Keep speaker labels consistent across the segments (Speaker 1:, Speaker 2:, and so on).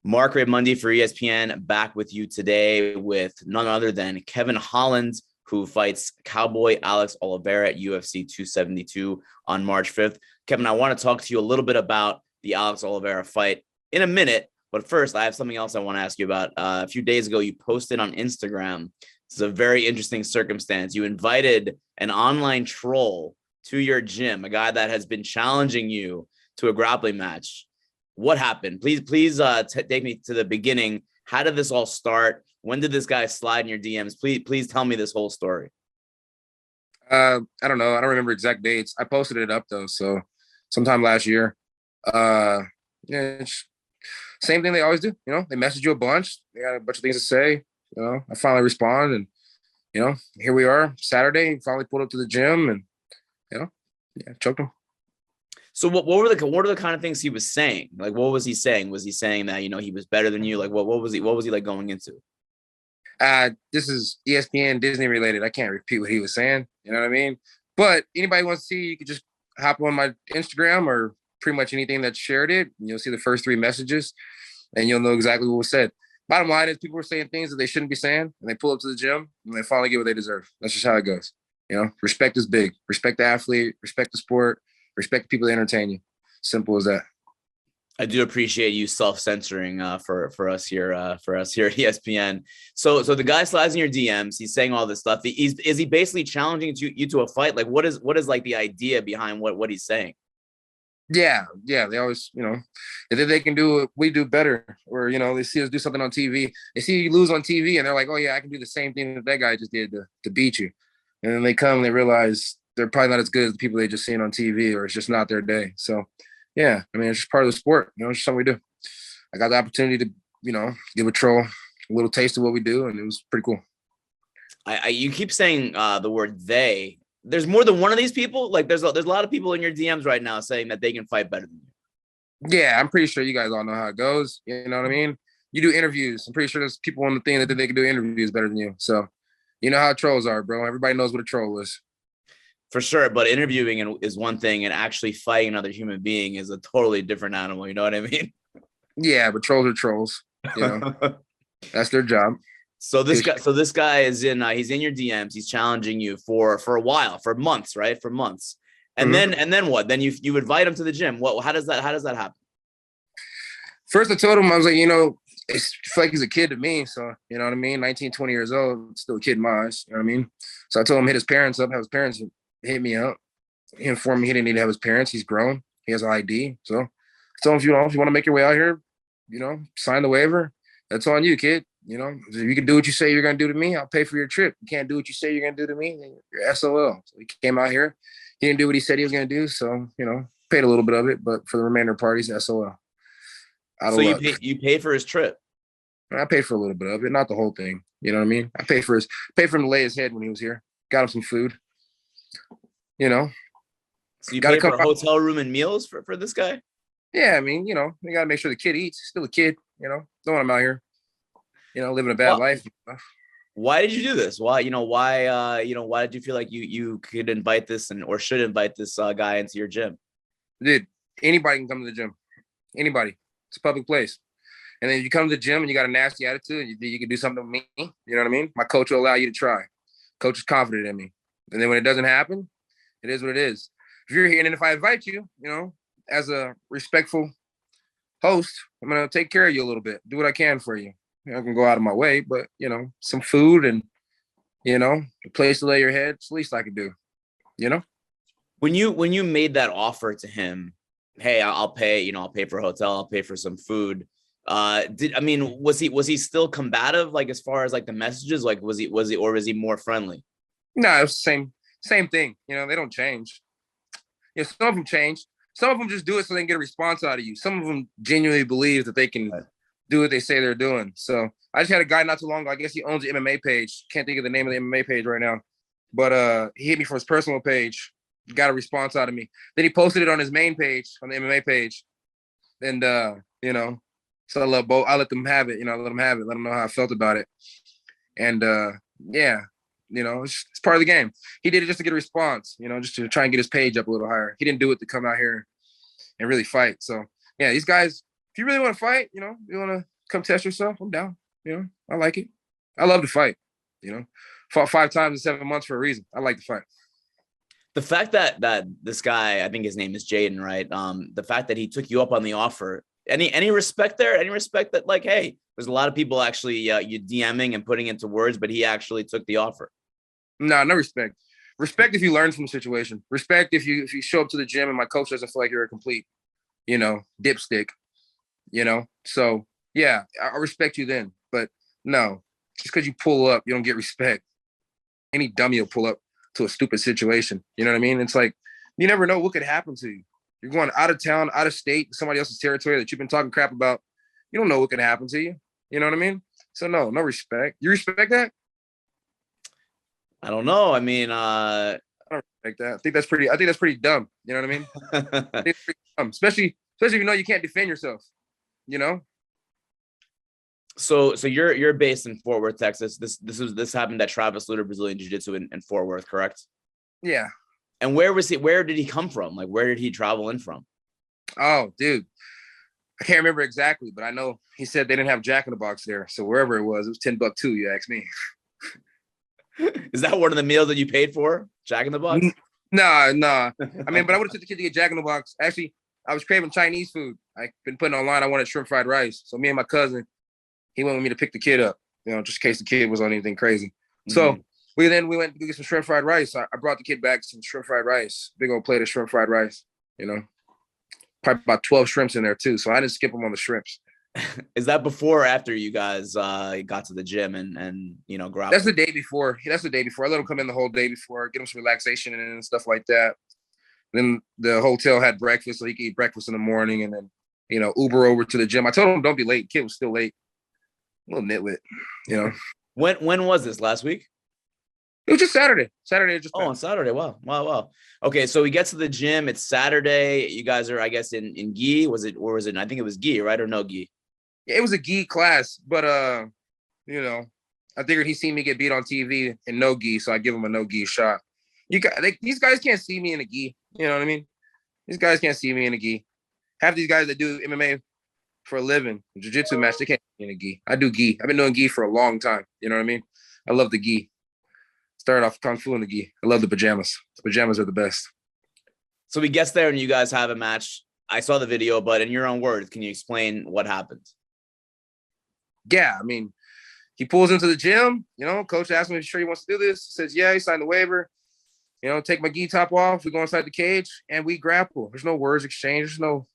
Speaker 1: Mark Raimondi for ESPN back with you today with none other than Kevin Holland, who fights Cowboy Alex Oliveira at UFC 272 on March 5th. Kevin, I want to talk to you a little bit about the Alex Oliveira fight in a minute, but first, I have something else I want to ask you about. A few days ago, you posted on Instagram. This is a very interesting circumstance. You invited an online troll to your gym, a guy that has been challenging you to a grappling match. What happened? Please take me to the beginning. How did this all start? When did this guy slide in your DMs? Please tell me this whole story.
Speaker 2: I don't know. I don't remember exact dates. I posted it up though, so sometime last year. Yeah, same thing they always do. They message you a bunch. They got a bunch of things to say. I finally respond, and here we are. Saturday, finally pulled up to the gym, and choked him.
Speaker 1: So what are the kind of things he was saying? Like, what was he saying? Was he saying that, he was better than you? Like, what was he like going into?
Speaker 2: This is ESPN Disney related. I can't repeat what he was saying. You know what I mean? But anybody wants to see, you could just hop on my Instagram or pretty much anything that shared it. And you'll see the first 3 messages and you'll know exactly what was said. Bottom line is people were saying things that they shouldn't be saying, and they pull up to the gym and they finally get what they deserve. That's just how it goes. Respect is big. Respect the athlete, respect the sport, respect the people that entertain you. Simple as that.
Speaker 1: I do appreciate you self-censoring for us here at ESPN. So the guy slides in your DMs. He's saying all this stuff. Is he basically challenging you to a fight? Like, what is like the idea behind what he's saying?
Speaker 2: Yeah. They always, if they can do it, we do better. Or they see us do something on TV. They see you lose on TV, and they're like, "Oh yeah, I can do the same thing that guy just did to beat you." And then they come and they realize they're probably not as good as the people they just seen on TV, or it's just not their day. So, yeah, I mean, it's just part of the sport. It's just something we do. I got the opportunity to, give a troll a little taste of what we do, and it was pretty cool.
Speaker 1: You keep saying the word they. There's more than one of these people. Like, there's a lot of people in your DMs right now saying that they can fight better than you.
Speaker 2: Yeah, I'm pretty sure you guys all know how it goes. You know what I mean? You do interviews. I'm pretty sure there's people on the thing that think they can do interviews better than you. So, you know how trolls are, bro. Everybody knows what a troll is.
Speaker 1: For sure, but interviewing is one thing, and actually fighting another human being is a totally different animal. You know what I mean?
Speaker 2: Yeah, but trolls are trolls. That's their job.
Speaker 1: So this guy is in. He's in your DMs. He's challenging you for a while, for months, right? For months, and then what? Then you invite him to the gym. What? How does that happen?
Speaker 2: First, I told him, I was like, it's like he's a kid to me. So, you know what I mean? 19, 20 years old, still a kid in my eyes. You know what I mean? So I told him hit his parents up, have his parents hit me up. He informed me he didn't need to have his parents. He's grown. He has an ID. So I told him, if you want to make your way out here, sign the waiver. That's on you, kid. If you can do what you say you're going to do to me, I'll pay for your trip. You can't do what you say you're going to do to me, then you're SOL. So he came out here. He didn't do what he said he was going to do. So, paid a little bit of it, but for the remainder of parties, SOL.
Speaker 1: So you paid for his trip?
Speaker 2: I paid for a little bit of it, not the whole thing. You know what I mean? I paid for him to lay his head when he was here. Got him some food.
Speaker 1: So you paid for a hotel room and meals for this guy?
Speaker 2: Yeah, I mean, you got to make sure the kid eats. He's still a kid, don't want him out here, living a bad life.
Speaker 1: Why did you do this? Why did you feel like you could invite this or should invite this guy into your gym?
Speaker 2: Dude, anybody can come to the gym. Anybody. It's a public place. And then you come to the gym and you got a nasty attitude, you can do something with me. You know what I mean? My coach will allow you to try. Coach is confident in me. And then when it doesn't happen, it is what it is. If you're here, and then if I invite you, as a respectful host, I'm going to take care of you a little bit, do what I can for you. I can go out of my way, but, some food and, a place to lay your head, it's the least I can do,
Speaker 1: When you made that offer to him, hey, I'll pay for a hotel, I'll pay for some food. Was he still combative, like as far as like the messages, like was he more friendly?
Speaker 2: No, it was the same thing. They don't change. Some of them change. Some of them just do it so they can get a response out of you. Some of them genuinely believe that they can do what they say they're doing. So I just had a guy not too long ago. I guess he owns the MMA page. Can't think of the name of the MMA page right now. But he hit me from his personal page. Got a response out of me. Then he posted it on his main page, on the MMA page. And, so I let them have it. Let them have it. Let them know how I felt about it. And, it's part of the game. He did it just to get a response, just to try and get his page up a little higher. He didn't do it to come out here and really fight. So, yeah, these guys, if you really want to fight, you want to come test yourself, I'm down. I like it. I love to fight. Fought 5 times in 7 months for a reason. I like to fight.
Speaker 1: The fact that this guy, I think his name is Jaden, right? The fact that he took you up on the offer, any respect there? Any respect that, like, hey, there's a lot of people actually you DMing and putting into words, but he actually took the offer.
Speaker 2: No respect. Respect if you learn from the situation. Respect if you show up to the gym and my coach doesn't feel like you're a complete, dipstick. So yeah, I respect you then. But no, just because you pull up, you don't get respect. Any dummy will pull up to a stupid situation. You know what I mean? It's like, you never know what could happen to you. You're going out of town, out of state, somebody else's territory that you've been talking crap about. You don't know what could happen to you. You know what I mean? So no respect. You respect that?
Speaker 1: I don't know. I mean,
Speaker 2: I don't respect that. I think that's pretty dumb. You know what I mean? I think it's pretty dumb. Especially if you can't defend yourself.
Speaker 1: So you're based in Fort Worth, Texas. This happened at Travis Lutter Brazilian Jiu-Jitsu in Fort Worth, correct?
Speaker 2: Yeah.
Speaker 1: And where did he come from? Like, where did he travel in from?
Speaker 2: Oh, dude. I can't remember exactly, but I know he said they didn't have Jack in the Box there. So wherever it was $10 too, you ask me.
Speaker 1: Is that one of the meals that you paid for? Jack in the Box?
Speaker 2: Nah. I mean, but I would have took the kid to get Jack in the Box. Actually, I was craving Chinese food. I've been putting online. I wanted shrimp fried rice. So me and my cousin, he went with me to pick the kid up, just in case the kid was on anything crazy. Mm-hmm. So we went to get some shrimp fried rice. I brought the kid back some shrimp fried rice, big old plate of shrimp fried rice, probably about 12 shrimps in there too. So I didn't skip them on the shrimps.
Speaker 1: Is that before or after you guys got to the gym and grapple?
Speaker 2: That's the day before. I let him come in the whole day before, get him some relaxation and stuff like that. Then the hotel had breakfast, so he could eat breakfast in the morning, and then Uber over to the gym. I told him don't be late. Kid was still late. A little nitwit,
Speaker 1: When was this? Last week?
Speaker 2: It was just Saturday.
Speaker 1: On Saturday. Wow. Okay, so we get to the gym. It's Saturday. You guys are, I guess, in gi. Was it? I think it was gi, right, or no gi?
Speaker 2: Yeah, it was a gi class, but I figured he seen me get beat on TV in no gi, so I give him a no gi shot. These guys can't see me in a gi. You know what I mean? These guys can't see me in a gi. Half these guys that do MMA for a living, jiu-jitsu match, they can't see me in a gi. I do gi. I've been doing gi for a long time. You know what I mean? I love the gi. Started off Kung Fu in the gi. I love the pajamas. The pajamas are the best.
Speaker 1: So he gets there and you guys have a match. I saw the video, but in your own words, can you explain what happened?
Speaker 2: Yeah, I mean, he pulls into the gym. Coach asked him if he's sure he wants to do this. He says, yeah, he signed the waiver. Take my gi top off. We go inside the cage and we grapple. There's no words exchanged. There's no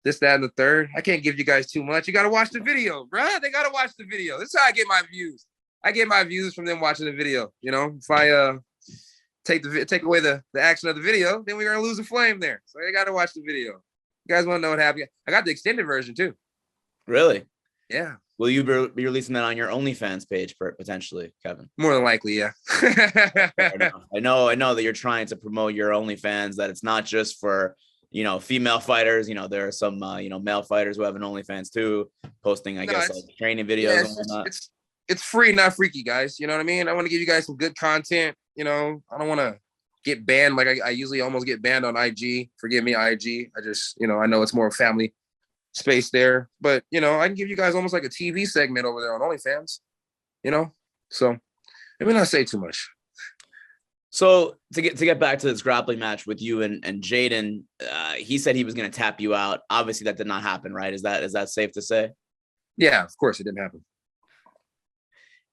Speaker 2: this, that, and the third. I can't give you guys too much. You got to watch the video, bro. They got to watch the video. This is how I get my views. I get my views from them watching the video. If I take away the action of the video, then we're going to lose a flame there. So they got to watch the video. You guys want to know what happened? I got the extended version too.
Speaker 1: Really?
Speaker 2: Yeah.
Speaker 1: Will you be releasing that on your OnlyFans page potentially, Kevin?
Speaker 2: More than likely, yeah.
Speaker 1: I know that you're trying to promote your OnlyFans, that it's not just for, female fighters. There are some, male fighters who have an OnlyFans too, posting, I guess, like training videos.
Speaker 2: Yeah,
Speaker 1: and whatnot.
Speaker 2: It's free, not freaky, guys. You know what I mean? I want to give you guys some good content. I don't want to get banned. Like I usually almost get banned on IG. Forgive me, IG. I just, I know it's more family space there, but I can give you guys almost like a TV segment over there on OnlyFans, so let me not say too much.
Speaker 1: So to get back to this grappling match with you and Jaden, he said he was going to tap you out. Obviously that did not happen, right? Is that safe to say?
Speaker 2: Yeah, of course it didn't happen.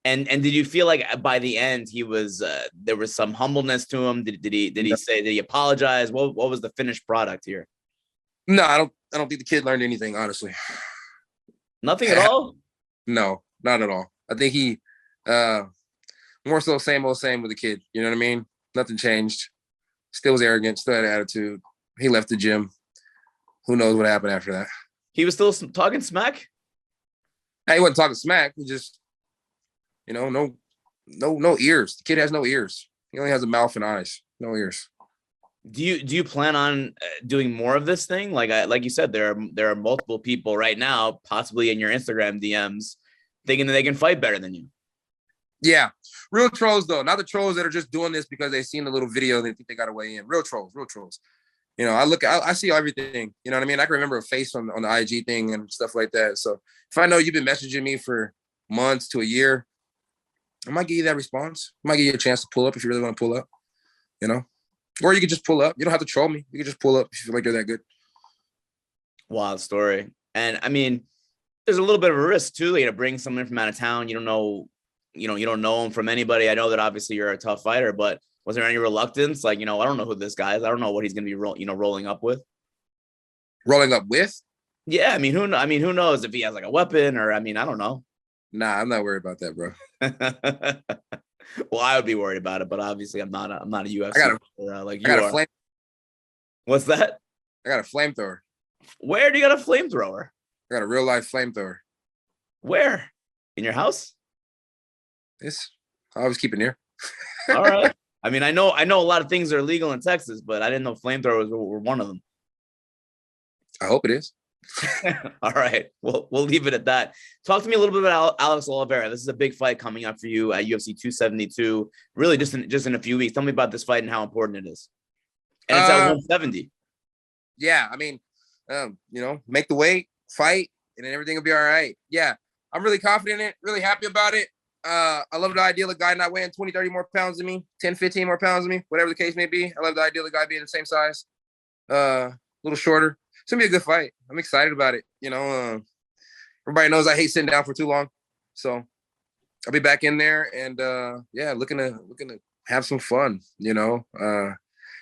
Speaker 1: And did you feel like by the end he was there was some humbleness to him? Did he apologize? What was the finished product here?
Speaker 2: No, I don't think the kid learned anything, honestly.
Speaker 1: Nothing at all?
Speaker 2: No, not at all. I think he more so same old same with the kid. You know what I mean? Nothing changed. Still was arrogant, still had attitude. He left the gym. Who knows what happened after that?
Speaker 1: He was still talking smack?
Speaker 2: He wasn't talking smack. He just, no ears. The kid has no ears. He only has a mouth and eyes, no ears.
Speaker 1: Do you plan on doing more of this thing? Like you said, there are multiple people right now, possibly in your Instagram DMs, thinking that they can fight better than you.
Speaker 2: Yeah, real trolls though, not the trolls that are just doing this because they've seen the little video and they think they got to weigh in. Real trolls. You know, I see everything. You know what I mean? I can remember a face on the IG thing and stuff like that. So if I know you've been messaging me for months to a year, I might give you that response. I might give you a chance to pull up if you really want to pull up, you know? Or you could just pull up. You don't have to troll me. You can just pull up if you feel like you're that good.
Speaker 1: Wild story. And I mean, there's a little bit of a risk too, to bring someone from out of town. You don't know, you don't know him from anybody. I know that obviously you're a tough fighter, but was there any reluctance? Like, I don't know who this guy is. I don't know what he's going to be rolling up with.
Speaker 2: Rolling up with?
Speaker 1: Yeah. I mean, who knows if he has like a weapon or, I don't know.
Speaker 2: Nah, I'm not worried about that, bro.
Speaker 1: Well, I would be worried about it, but obviously I'm not a UFC like you
Speaker 2: I got
Speaker 1: are.
Speaker 2: a flame.
Speaker 1: What's that?
Speaker 2: I got a flamethrower.
Speaker 1: Where do you got a flamethrower?
Speaker 2: I got a real life flamethrower.
Speaker 1: Where? In your house?
Speaker 2: I always keep it near.
Speaker 1: All right. I know a lot of things are illegal in Texas, but I didn't know flamethrowers were one of them.
Speaker 2: I hope it is.
Speaker 1: All right. Well, we'll leave it at that. Talk to me a little bit about Alex Oliveira. This is a big fight coming up for you at UFC 272. Really, just in a few weeks. Tell me about this fight and how important it is. And it's at 170.
Speaker 2: Yeah, make the weight, fight, and then everything will be all right. Yeah, I'm really confident in it, really happy about it. I love the idea of a guy not weighing 20, 30 more pounds than me, 10, 15 more pounds than me, whatever the case may be. I love the idea of a guy being the same size, a little shorter. It's going to be a good fight. I'm excited about it. Everybody knows I hate sitting down for too long. So I'll be back in there and, looking to have some fun,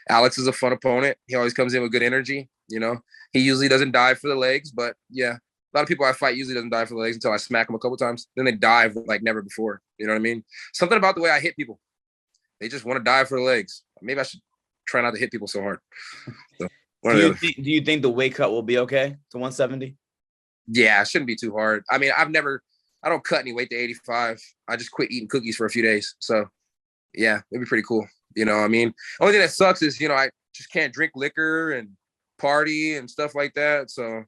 Speaker 2: Alex is a fun opponent. He always comes in with good energy. He usually doesn't dive for the legs, but yeah, a lot of people I fight usually doesn't dive for the legs until I smack them a couple times. Then they dive like never before. You know what I mean? Something about the way I hit people. They just want to dive for the legs. Maybe I should try not to hit people so hard. So,
Speaker 1: do you think the weight cut will be okay to 170?
Speaker 2: Yeah, it shouldn't be too hard. I don't cut any weight to 85. I just quit eating cookies for a few days. So yeah, it'd be pretty cool. Only thing that sucks is, I just can't drink liquor and party and stuff like that. So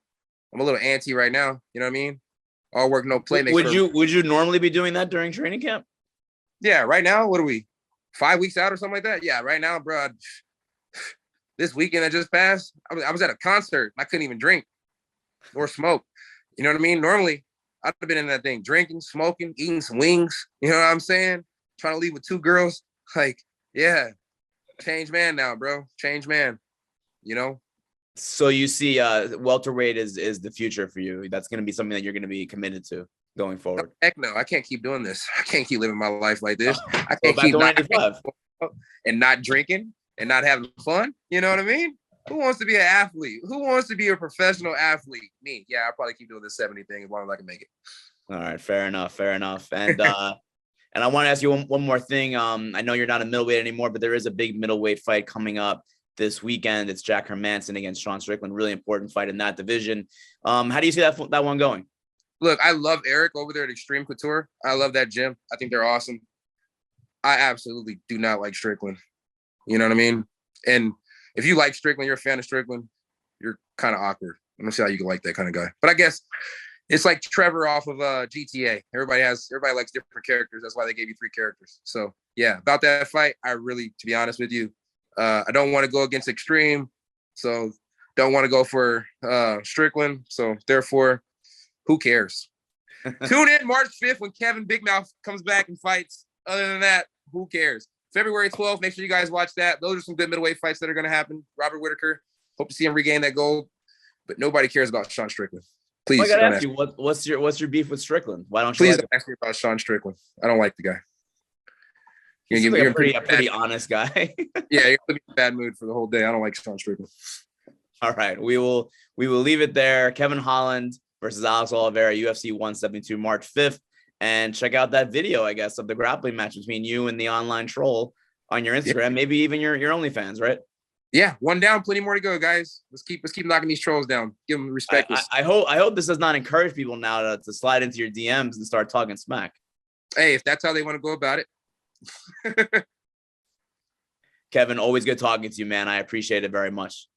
Speaker 2: I'm a little anti right now. You know what I mean? All work, no play.
Speaker 1: Would you normally be doing that during training camp?
Speaker 2: Yeah. Right now, what are we? 5 weeks out or something like that? Yeah. Right now, bro. This weekend that just passed, I was at a concert. I couldn't even drink or smoke. You know what I mean? Normally, I'd have been in that thing, drinking, smoking, eating some wings. You know what I'm saying? Trying to leave with 2 girls. Like, yeah, change man now, bro. Change man, So
Speaker 1: you see welterweight is the future for you. That's going to be something that you're going to be committed to going forward.
Speaker 2: Heck no, I can't keep doing this. I can't keep living my life like this. I can't keep not drinking and not having fun. You know what I mean? Who wants to be an athlete? Who wants to be a professional athlete? Me. Yeah, I'll probably keep doing this 70 thing as long as I can make it.
Speaker 1: All right. Fair enough. And and I want to ask you one more thing. I know you're not a middleweight anymore, but there is a big middleweight fight coming up this weekend. It's Jack Hermansson against Sean Strickland. Really important fight in that division. How do you see that one going?
Speaker 2: Look, I love Eric over there at Extreme Couture. I love that gym. I think they're awesome. I absolutely do not like Strickland. You know what I mean? And if you like Strickland, you're a fan of Strickland, you're kind of awkward. I'm gonna see how you can like that kind of guy. But I guess it's like Trevor off of GTA. Everybody likes different characters. That's why they gave you 3 characters. So yeah, about that fight, to be honest with you, I don't want to go against Extreme. So don't want to go for Strickland. So therefore, who cares? Tune in March 5th when Kevin Big Mouth comes back and fights. Other than that, who cares? February 12th, make sure you guys watch that. Those are some good middleweight fights that are going to happen. Robert Whitaker, hope to see him regain that gold. But nobody cares about Sean Strickland. Please.
Speaker 1: I gotta ask you, what's your beef with Strickland? Why don't you?
Speaker 2: Please don't ask me about Sean Strickland. I don't like the guy.
Speaker 1: He's like a pretty honest guy.
Speaker 2: Yeah, you're gonna be in a bad mood for the whole day. I don't like Sean Strickland.
Speaker 1: All right, we will leave it there. Kevin Holland versus Alex Oliveira, UFC 172, March 5th. And check out that video, I guess, of the grappling match between you and the online troll on your Instagram, maybe even your OnlyFans, right?
Speaker 2: Yeah, 1 down, plenty more to go, guys. Let's keep knocking these trolls down. Give them respect.
Speaker 1: I hope this does not encourage people now to slide into your DMs and start talking smack.
Speaker 2: Hey, if that's how they want to go about it.
Speaker 1: Kevin, always good talking to you, man. I appreciate it very much.